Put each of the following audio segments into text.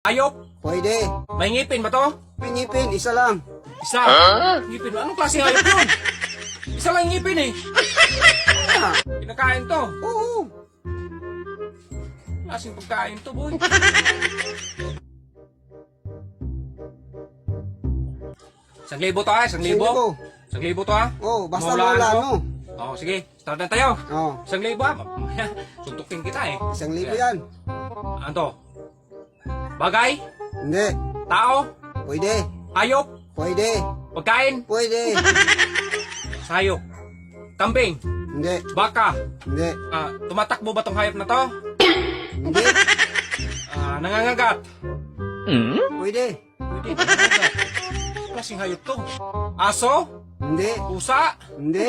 Ayop? Pwede. May ngipin ba to? May ngipin, isa lang. Isa? Ngipin? Anong klaseng hayop yun? Isa lang yung ngipin eh. Ah, Kinakain to. oo. Klaseng pagkain to, boy. Isang libo to ha? Isang libo? Isang libo to ha? Oo, basta Mahulaan wala ko. ano. Oo, sige. Start na tayo. Oo, Isang libo ha? Mamaya, suntukin kita eh. 1,000 yan. Ano to? Bagay? Hindi. Tao? Pwede. Hayop? Pwede. Pagkain? Pwede. Hayop? Kambing? Hindi. Baka? Hindi. Tumatakbo ba tong hayop na to? Hindi. Nangangagat? Pwede. Pwede, nangangagat. Klaseng hayop to. Aso? Hindi. Pusa? Hindi.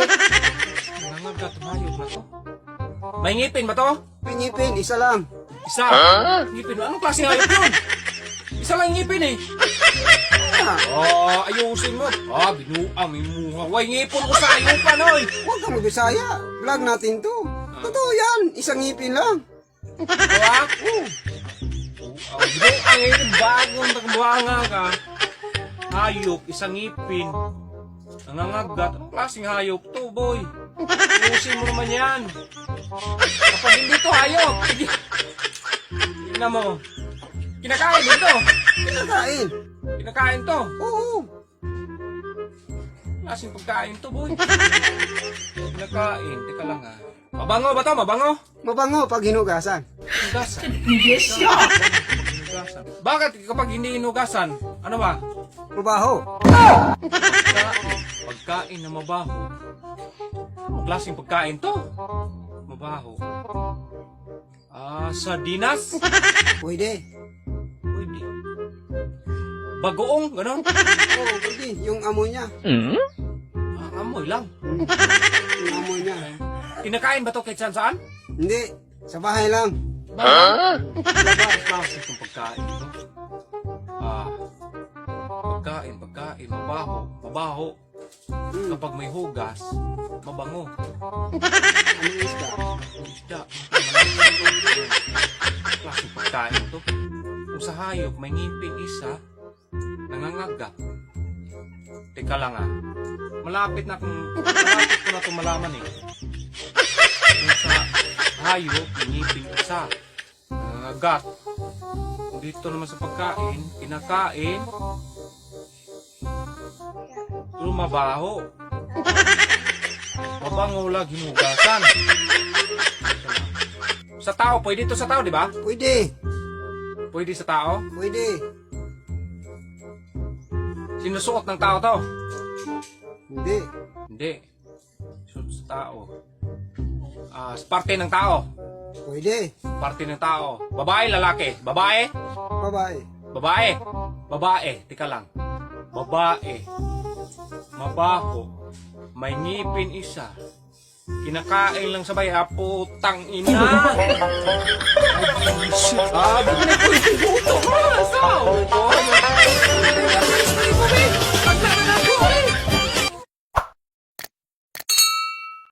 Nangangagat ang hayop na to. May ngipin ba to? May ngipin, isa lang. Isa? Ngipin? Anong klaseng hayop yun? Isa lang ngipin eh. Ayusin mo. Binuang, may muha. Way, ngipon ko sa ayupan, oy. Huwag kang magbisaya. Vlog natin to. Totoo yan. Isang ngipin lang. Diba? Binuang, yung bagong nagbuhanga ka. Hayop, isang ngipin. Nangangagat. Anong klaseng hayop to, boy? Ayusin mo naman yan. Kapag hindi to hayop, tignan mo. Kinakain dito. Kinakain. Kinakain to. Oo. Klaseng pagkain to, boy. Kinakain. Teka lang ha. Mabango ba to? Mabango? Mabango pag hinugasan. Hinugasan. Hinugasan. Bakit kapag hindi hinugasan? Ano ba? Mabaho. Pagkain na mabaho. Anong klaseng pagkain to? Mabaho. Sardinas? Pwede. Pwede. Bagoong, ganon? Oo, pwede. Yung amoy niya. Amoy lang. Yung amoy niya. Kinakain ba to kahit saan? Hindi. Sa bahay lang. Labas itong pagkain to. Pagkain, mabaho. Kapag may hugas, mabango. Ano isda? Isda. Klaseng pagkain to. Kung sa hayop, may ngipin isa, nangangagat. Teka lang malapit ko na itong malaman eh. Kung sa hayop, may ngipin isa, nangangagat. Kung dito naman sa pagkain, kinakain, lumabaho. Mabango lang, hinugasan. Sa tao, pwede ito sa tao, di ba? Pwede. Pwede sa tao? Pwede. Sinusuot ng tao to? Hindi. Hindi. Sinusuot sa tao. Parte ng tao? Pwede. Parte ng tao. Babae, lalaki? Babae? Babae. Babae? Babae. Tika lang. Babae. Mabaho. May ngipin isa. Kinakain lang sabay, putang ina. Shit. Bigyan ko yung buto. Sao?